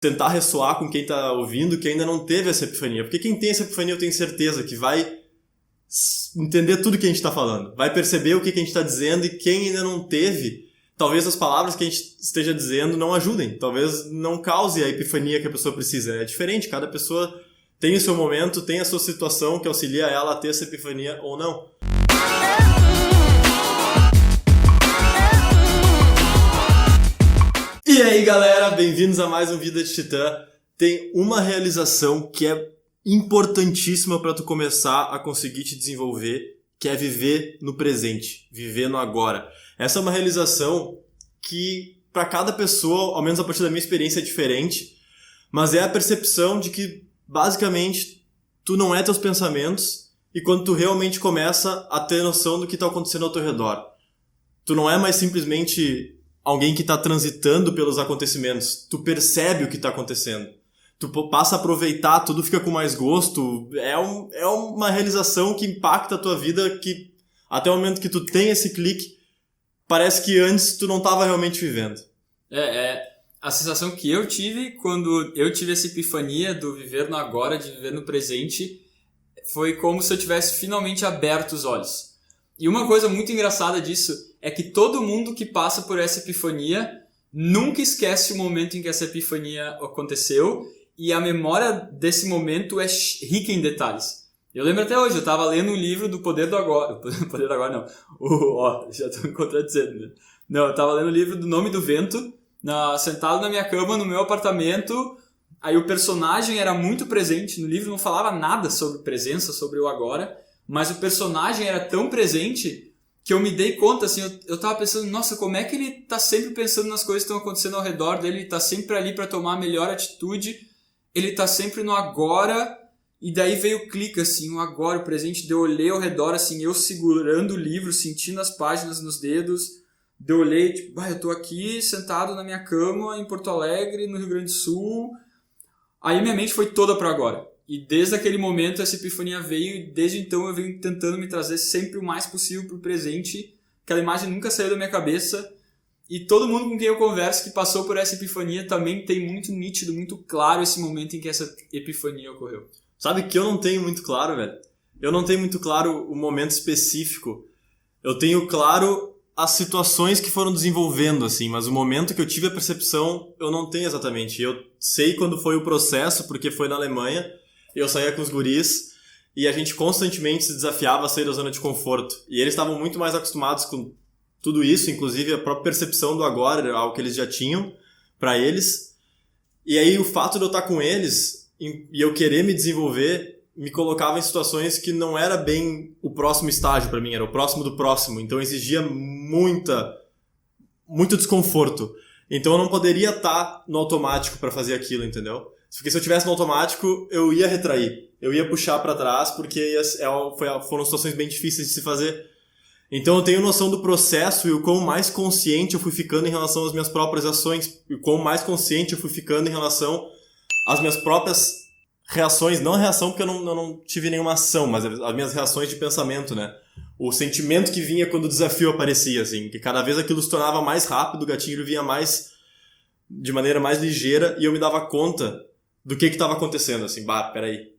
tentar ressoar com quem tá ouvindo que ainda não teve essa epifania. Porque quem tem essa epifania eu tenho certeza que vai entender tudo que a gente tá falando. Vai perceber o que a gente tá dizendo, e quem ainda não teve, talvez as palavras que a gente esteja dizendo não ajudem. Talvez não cause a epifania que a pessoa precisa. É diferente, cada pessoa tem o seu momento, tem a sua situação que auxilia ela a ter essa epifania ou não. E aí, galera, bem-vindos a mais um Vida de Titã. Tem uma realização que é importantíssima para tu começar a conseguir te desenvolver, que é viver no presente, viver no agora. Essa é uma realização que, para cada pessoa, ao menos a partir da minha experiência, é diferente, mas é a percepção de que, basicamente, tu não é teus pensamentos, e quando tu realmente começa a ter noção do que está acontecendo ao teu redor. Tu não é mais simplesmente alguém que está transitando pelos acontecimentos. Tu percebe o que está acontecendo. Tu passa a aproveitar, tudo fica com mais gosto. É uma realização que impacta a tua vida, que até o momento que tu tem esse clique, parece que antes tu não estava realmente vivendo. A sensação que eu tive quando eu tive essa epifania do viver no agora, de viver no presente, foi como se eu tivesse finalmente aberto os olhos. E uma coisa muito engraçada disso é que todo mundo que passa por essa epifania nunca esquece o momento em que essa epifania aconteceu, e a memória desse momento é rica em detalhes. Eu lembro até hoje, eu estava lendo um livro do Poder do Agora. Poder do Agora não. Já estou me contradizendo. Né? Não, eu estava lendo o livro do Nome do Vento, sentado na minha cama, no meu apartamento. Aí o personagem era muito presente. No livro não falava nada sobre presença, sobre o agora. Mas o personagem era tão presente que eu me dei conta, assim, eu tava pensando, nossa, como é que ele tá sempre pensando nas coisas que estão acontecendo ao redor dele, ele tá sempre ali para tomar a melhor atitude, ele tá sempre no agora, e daí veio o clique, assim, o agora, o presente, daí eu olhei ao redor, assim, eu segurando o livro, sentindo as páginas nos dedos, daí eu olhei, tipo, eu tô aqui sentado na minha cama em Porto Alegre, no Rio Grande do Sul, aí minha mente foi toda pro agora. E desde aquele momento essa epifania veio, e desde então eu venho tentando me trazer sempre o mais possível para o presente. Aquela imagem nunca saiu da minha cabeça. E todo mundo com quem eu converso que passou por essa epifania também tem muito nítido, muito claro esse momento em que essa epifania ocorreu. Sabe que eu não tenho muito claro, velho? Eu não tenho muito claro o momento específico. Eu tenho claro as situações que foram desenvolvendo, assim, mas o momento que eu tive a percepção eu não tenho exatamente. Eu sei quando foi o processo, porque foi na Alemanha. Eu saía com os guris e a gente constantemente se desafiava a sair da zona de conforto. E eles estavam muito mais acostumados com tudo isso, inclusive a própria percepção do agora, algo que eles já tinham para eles. E aí o fato de eu estar com eles e eu querer me desenvolver me colocava em situações que não era bem o próximo estágio para mim, era o próximo do próximo. Então exigia muito desconforto. Então eu não poderia estar no automático para fazer aquilo, entendeu? Porque se eu tivesse no automático, eu ia retrair. Eu ia puxar para trás, porque foram situações bem difíceis de se fazer. Então eu tenho noção do processo e o quão mais consciente eu fui ficando em relação às minhas próprias ações. E o quão mais consciente eu fui ficando em relação às minhas próprias reações. Não a reação porque eu não tive nenhuma ação, mas as minhas reações de pensamento, né? O sentimento que vinha quando o desafio aparecia, assim. Que cada vez aquilo se tornava mais rápido, o gatilho vinha de maneira mais ligeira e eu me dava conta do que estava acontecendo, assim, peraí,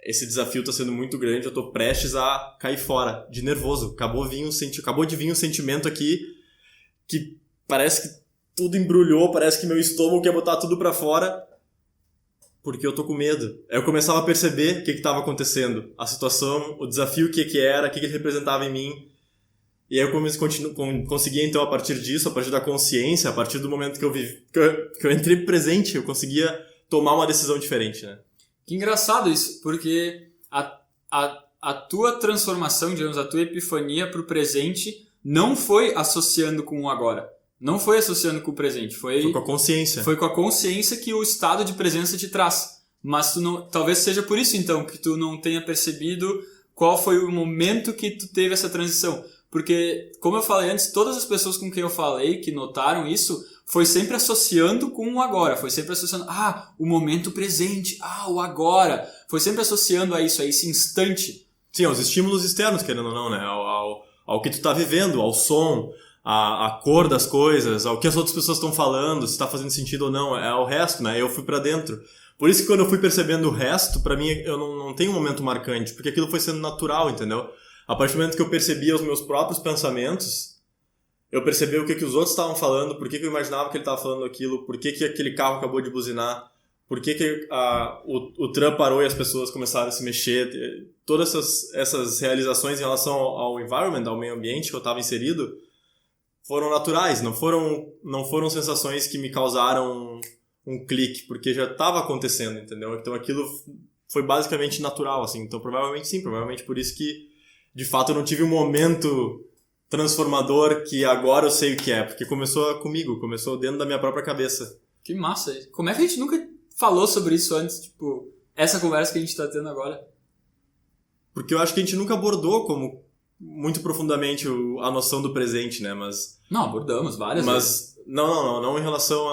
esse desafio está sendo muito grande, eu estou prestes a cair fora, de nervoso, acabou de vir um sentimento aqui que parece que tudo embrulhou, parece que meu estômago quer botar tudo para fora, porque eu tô com medo. Aí eu começava a perceber o que estava acontecendo, a situação, o desafio, o que era, o que ele representava em mim, e aí eu conseguia então, a partir disso, a partir da consciência, a partir do momento que eu entrei presente, eu conseguia tomar uma decisão diferente, né? Que engraçado isso, porque a tua transformação, digamos, a tua epifania pro presente não foi associando com o agora. Não foi associando com o presente. Foi com a consciência. Foi com a consciência que o estado de presença te traz. Mas talvez seja por isso, então, que tu não tenha percebido qual foi o momento que tu teve essa transição. Porque, como eu falei antes, todas as pessoas com quem eu falei que notaram isso foi sempre associando com o agora, foi sempre associando, o momento presente, o agora, foi sempre associando a isso, a esse instante. Sim, aos estímulos externos, querendo ou não, né? Ao que tu tá vivendo, ao som, a cor das coisas, o que as outras pessoas estão falando, se tá fazendo sentido ou não, é o resto, né? Eu fui pra dentro. Por isso que quando eu fui percebendo o resto, pra mim eu não tenho um momento marcante, porque aquilo foi sendo natural, entendeu? A partir do momento que eu percebia os meus próprios pensamentos, eu percebi o que os outros estavam falando, por que eu imaginava que ele estava falando aquilo, por que aquele carro acabou de buzinar, por que o tram parou e as pessoas começaram a se mexer. Todas essas realizações em relação ao environment, ao meio ambiente que eu estava inserido, foram naturais, não foram sensações que me causaram um clique, porque já estava acontecendo, entendeu? Então aquilo foi basicamente natural, assim. Então provavelmente sim, provavelmente por isso que, de fato, eu não tive um momento transformador que agora eu sei o que é, porque começou comigo, começou dentro da minha própria cabeça. Que massa! Como é que a gente nunca falou sobre isso antes, tipo, essa conversa que a gente tá tendo agora? Porque eu acho que a gente nunca abordou como muito profundamente a noção do presente, né? Não, abordamos várias vezes. Não em relação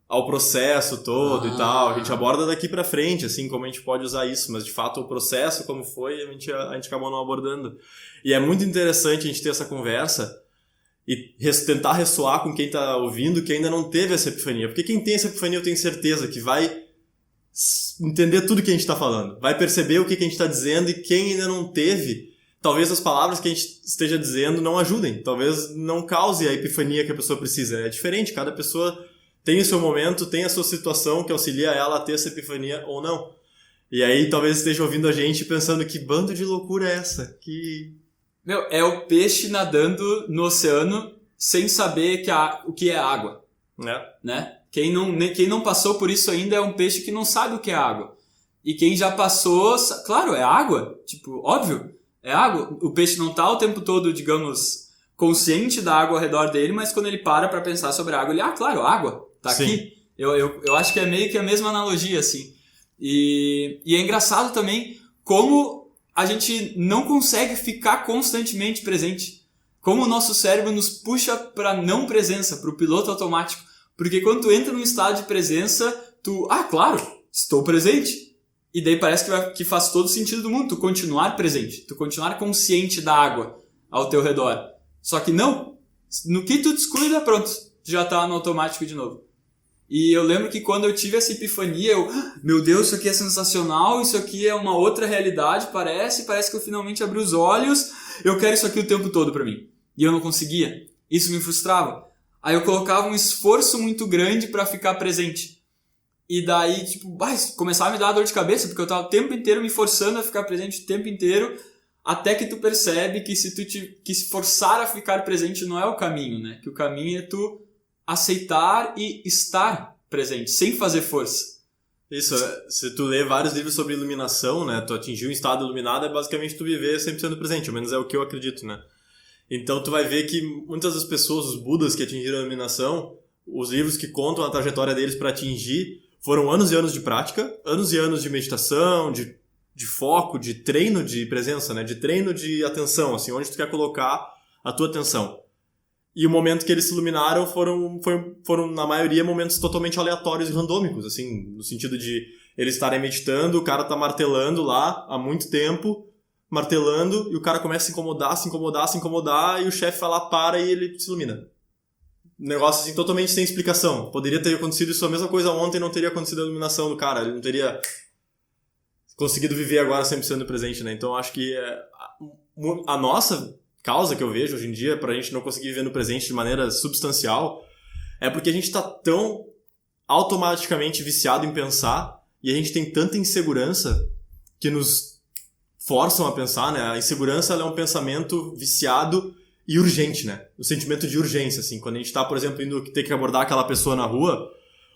ao processo todo e tal. A gente aborda daqui pra frente, assim, como a gente pode usar isso, mas de fato o processo, como foi, a gente acabou não abordando. E é muito interessante a gente ter essa conversa e tentar ressoar com quem tá ouvindo que ainda não teve essa epifania. Porque quem tem essa epifania eu tenho certeza que vai entender tudo que a gente tá falando, vai perceber o que a gente tá dizendo, e quem ainda não teve, talvez as palavras que a gente esteja dizendo não ajudem, talvez não cause a epifania que a pessoa precisa. É diferente, cada pessoa tem o seu momento, tem a sua situação que auxilia ela a ter essa epifania ou não. E aí talvez esteja ouvindo a gente pensando, que bando de loucura é essa? Meu, é o peixe nadando no oceano sem saber o que é água. Né? Quem não passou por isso ainda é um peixe que não sabe o que é água. E quem já passou, claro, é água. Tipo, óbvio, é água. O peixe não tá o tempo todo, digamos, consciente da água ao redor dele, mas quando ele para pra pensar sobre a água, ele, claro, água, tá Sim. aqui. Eu acho que é meio que a mesma analogia, assim. E é engraçado também como a gente não consegue ficar constantemente presente. Como o nosso cérebro nos puxa para não presença, para o piloto automático. Porque quando tu entra num estado de presença, claro, estou presente. E daí parece que faz todo o sentido do mundo tu continuar presente, tu continuar consciente da água ao teu redor. Só que não, no que tu descuida, pronto, tu já tá no automático de novo. E eu lembro que quando eu tive essa epifania, meu Deus, isso aqui é sensacional, isso aqui é uma outra realidade, parece que eu finalmente abri os olhos, eu quero isso aqui o tempo todo pra mim. E eu não conseguia, isso me frustrava. Aí eu colocava um esforço muito grande pra ficar presente. E daí, começava a me dar dor de cabeça, porque eu tava o tempo inteiro me forçando a ficar presente o tempo inteiro, até que tu percebe que se forçar a ficar presente não é o caminho, né? Que o caminho é tu aceitar e estar presente, sem fazer força. Isso, se tu lê vários livros sobre iluminação, né, tu atingir um estado iluminado é basicamente tu viver 100% presente, ao menos é o que eu acredito, né. Então tu vai ver que muitas das pessoas, os budas que atingiram a iluminação, os livros que contam a trajetória deles para atingir, foram anos e anos de prática, anos e anos de meditação, de foco, de treino de presença, né, de treino de atenção, assim, onde tu quer colocar a tua atenção. E o momento que eles se iluminaram foram, na maioria, momentos totalmente aleatórios e randômicos, assim, no sentido de eles estarem meditando, o cara tá martelando lá há muito tempo, martelando, e o cara começa a se incomodar, e o chefe vai lá, para, e ele se ilumina. Um negócio, assim, totalmente sem explicação. Poderia ter acontecido isso, a mesma coisa ontem, não teria acontecido a iluminação do cara, ele não teria conseguido viver agora 100% do presente, né? Então, acho que a nossa causa que eu vejo hoje em dia pra gente não conseguir viver no presente de maneira substancial é porque a gente tá tão automaticamente viciado em pensar, e a gente tem tanta insegurança que nos forçam a pensar, né? A insegurança, ela é um pensamento viciado e urgente, né? O sentimento de urgência, assim. Quando a gente tá, por exemplo, indo ter que abordar aquela pessoa na rua,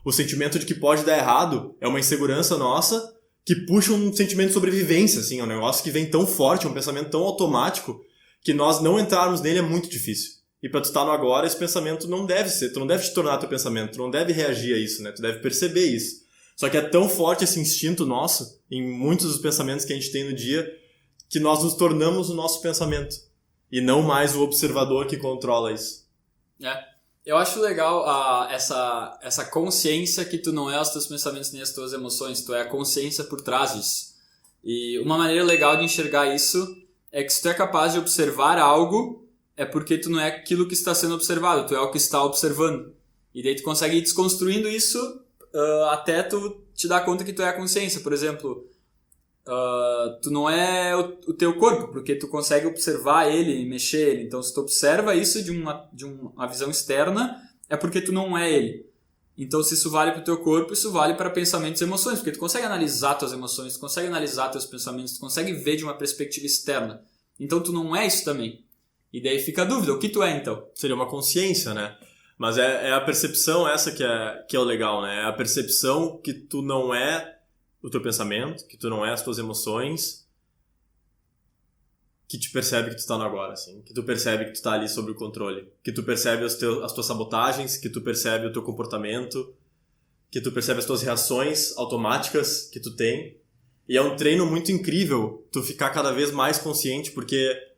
o sentimento de que pode dar errado é uma insegurança nossa que puxa um sentimento de sobrevivência, assim. É um negócio que vem tão forte, um pensamento tão automático, que nós não entrarmos nele é muito difícil. E pra tu estar no agora, esse pensamento não deve ser, tu não deve te tornar teu pensamento, tu não deve reagir a isso, né? Tu deve perceber isso. Só que é tão forte esse instinto nosso, em muitos dos pensamentos que a gente tem no dia, que nós nos tornamos o nosso pensamento. E não mais o observador que controla isso. Eu acho legal essa consciência que tu não é os teus pensamentos nem as tuas emoções, tu é a consciência por trás disso. E uma maneira legal de enxergar isso é que se tu é capaz de observar algo, é porque tu não é aquilo que está sendo observado, tu é o que está observando. E daí tu consegue ir desconstruindo isso até tu te dar conta que tu é a consciência. Por exemplo, tu não é o teu corpo, porque tu consegue observar ele e mexer ele. Então, se tu observa isso de uma visão externa, é porque tu não é ele. Então, se isso vale para o teu corpo, isso vale para pensamentos e emoções, porque tu consegue analisar tuas emoções, tu consegue analisar teus pensamentos, tu consegue ver de uma perspectiva externa. Então, tu não é isso também. E daí fica a dúvida, o que tu é então? Seria uma consciência, né? Mas é a percepção essa que é o legal, né? É a percepção que tu não é o teu pensamento, que tu não é as tuas emoções, que te percebe que tu tá no agora, assim. Que tu percebe que tu tá ali sob o controle. Que tu percebe as tuas sabotagens, que tu percebe o teu comportamento, que tu percebe as tuas reações automáticas que tu tem. E é um treino muito incrível tu ficar cada vez mais consciente, porque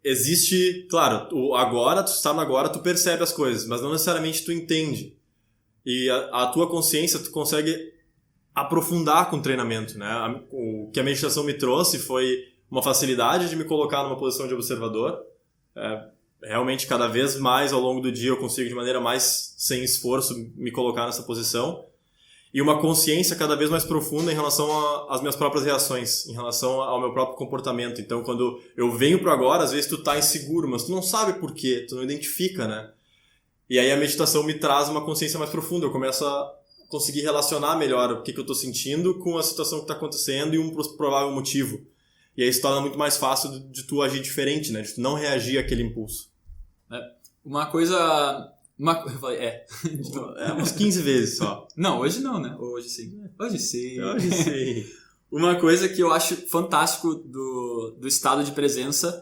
existe, claro, o agora, tu está no agora, tu percebe as coisas, mas não necessariamente tu entende. E a tua consciência tu consegue aprofundar com o treinamento, né? O que a meditação me trouxe foi uma facilidade de me colocar numa posição de observador. Realmente, cada vez mais ao longo do dia eu consigo, de maneira mais sem esforço, me colocar nessa posição. E uma consciência cada vez mais profunda em relação às minhas próprias reações, em relação ao meu próprio comportamento. Então, quando eu venho pro agora, às vezes tu tá inseguro, mas tu não sabe por quê, tu não identifica, né? E aí a meditação me traz uma consciência mais profunda. Eu começo a conseguir relacionar melhor o que eu tô sentindo com a situação que tá acontecendo e um provável motivo. E aí se torna muito mais fácil de tu agir diferente, né? De tu não reagir àquele impulso. Uma coisa... Uns 15 vezes só. Não, hoje não, né? Hoje sim. Hoje sim. Uma coisa que eu acho fantástico do estado de presença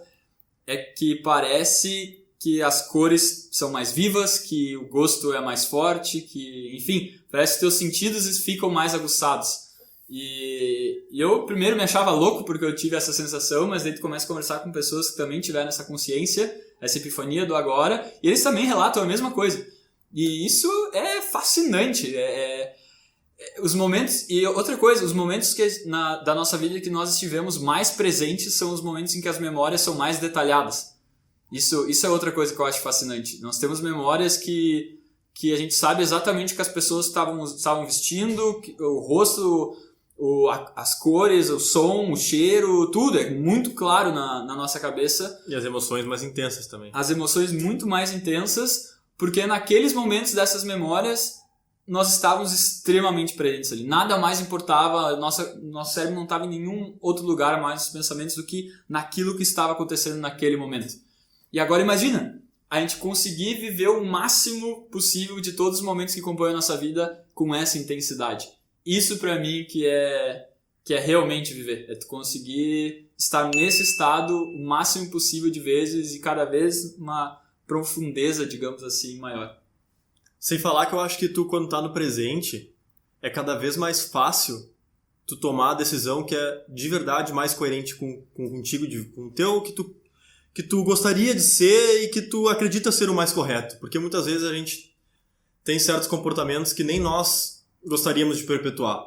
é que parece que as cores são mais vivas, que o gosto é mais forte, que, enfim, parece que teus sentidos ficam mais aguçados. E eu primeiro me achava louco porque eu tive essa sensação, mas daí tu começa a conversar com pessoas que também tiveram essa consciência, essa epifania do agora, e eles também relatam a mesma coisa. E isso é fascinante. Os momentos, e outra coisa, os momentos da nossa vida que nós estivemos mais presentes são os momentos em que as memórias são mais detalhadas. Isso é outra coisa que eu acho fascinante. Nós temos memórias que a gente sabe exatamente o que as pessoas estavam vestindo, o rosto, as cores, o som, o cheiro, tudo. É muito claro na nossa cabeça. E as emoções mais intensas também. As emoções muito mais intensas, porque naqueles momentos dessas memórias nós estávamos extremamente presentes ali. Nada mais importava, nosso cérebro não estava em nenhum outro lugar mais nos pensamentos do que naquilo que estava acontecendo naquele momento. E agora imagina, a gente conseguir viver o máximo possível de todos os momentos que compõem a nossa vida com essa intensidade. Isso pra mim que é realmente viver. É tu conseguir estar nesse estado o máximo possível de vezes e cada vez uma profundeza, digamos assim, maior. Sem falar que eu acho que tu, quando tá no presente, é cada vez mais fácil tu tomar a decisão que é de verdade mais coerente contigo, com o teu, que tu gostaria de ser e que tu acredita ser o mais correto. Porque muitas vezes a gente tem certos comportamentos que nem nós gostaríamos de perpetuar.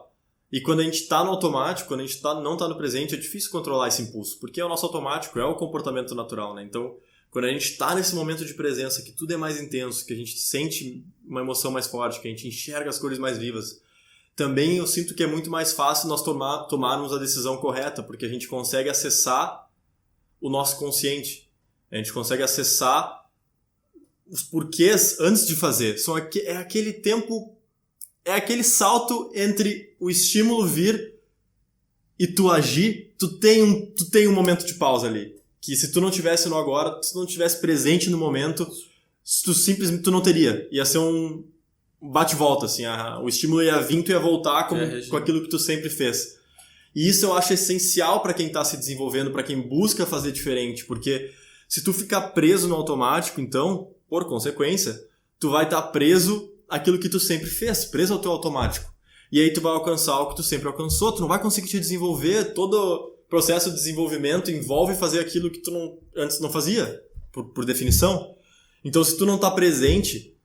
E quando a gente tá no automático, quando a gente não tá no presente, é difícil controlar esse impulso. Porque é o nosso automático, é o comportamento natural, né? Então, quando a gente tá nesse momento de presença, que tudo é mais intenso, que a gente sente uma emoção mais forte, que a gente enxerga as cores mais vivas, também eu sinto que é muito mais fácil nós tomarmos a decisão correta, porque a gente consegue acessar o nosso consciente. A gente consegue acessar os porquês antes de fazer. É aquele tempo, é aquele salto entre o estímulo vir e tu agir. Tu tem um momento de pausa ali. Que se tu não tivesse no agora, se tu não tivesse presente no momento, tu não teria. Ia ser um bate-volta, assim. O estímulo ia vir, tu ia voltar com aquilo que tu sempre fez. E isso eu acho essencial para quem está se desenvolvendo, para quem busca fazer diferente, porque se tu ficar preso no automático, então, por consequência, tu vai estar preso àquilo que tu sempre fez, preso ao teu automático. E aí tu vai alcançar o que tu sempre alcançou, tu não vai conseguir te desenvolver, todo processo de desenvolvimento envolve fazer aquilo que tu antes não fazia, por definição. Então, se tu não está presente,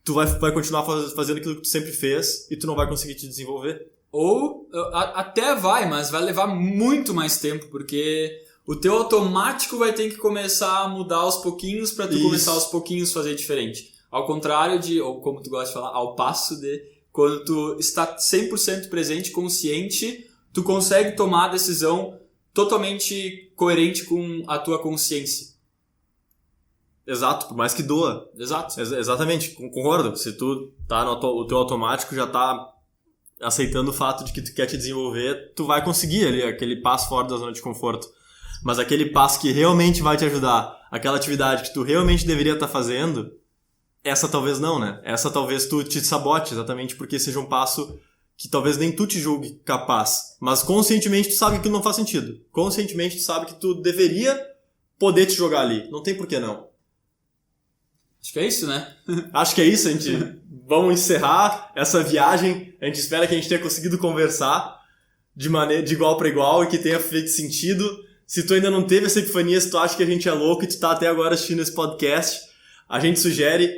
tu vai continuar fazendo aquilo que tu sempre fez e tu não vai conseguir te desenvolver. Ou até vai, mas vai levar muito mais tempo, porque O teu automático vai ter que começar a mudar aos pouquinhos para tu começar aos pouquinhos fazer diferente. Ao contrário de, ou como tu gosta de falar, ao passo de quando tu está 100% presente, consciente, tu consegue tomar a decisão totalmente coerente com a tua consciência. Exato, por mais que doa. Exato. Exatamente, concordo. Se tu tá o teu automático já tá aceitando o fato de que tu quer te desenvolver, tu vai conseguir ali aquele passo fora da zona de conforto. Mas aquele passo que realmente vai te ajudar, aquela atividade que tu realmente deveria estar fazendo, essa talvez não, né? Essa talvez tu te sabote, exatamente porque seja um passo que talvez nem tu te julgue capaz. Mas conscientemente tu sabe que aquilo não faz sentido. Conscientemente tu sabe que tu deveria poder te jogar ali. Não tem por que não. Acho que é isso, né? Acho que é isso, vamos encerrar essa viagem. A gente espera que a gente tenha conseguido conversar de igual para igual e que tenha feito sentido. Se tu ainda não teve essa epifania, se tu acha que a gente é louco e tu tá até agora assistindo esse podcast, a gente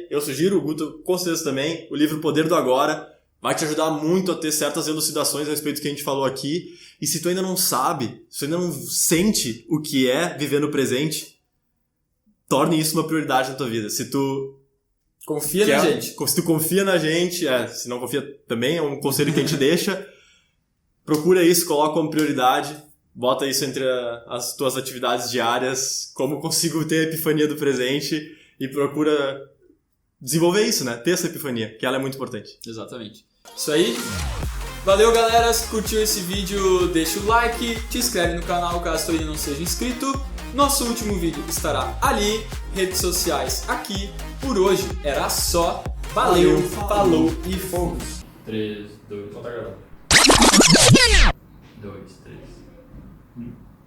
eu sugiro, o Guto com certeza também, o livro Poder do Agora. Vai te ajudar muito a ter certas elucidações a respeito do que a gente falou aqui. E se tu ainda não sabe, se tu ainda não sente o que é viver no presente, torne isso uma prioridade na tua vida. Se tu confia na gente. Se tu confia na gente, se não confia também, é um conselho que a gente deixa. Procura isso, coloca como prioridade, bota isso entre as tuas atividades diárias, como consigo ter a epifania do presente e procura desenvolver isso, né? Ter essa epifania, que ela é muito importante. Exatamente. Isso aí. Valeu, galera. Se curtiu esse vídeo, deixa o like, te inscreve no canal caso tu ainda não seja inscrito. Nosso último vídeo estará ali, redes sociais aqui. Por hoje era só. Valeu, falou e fomos. 3, 2, 2, 3.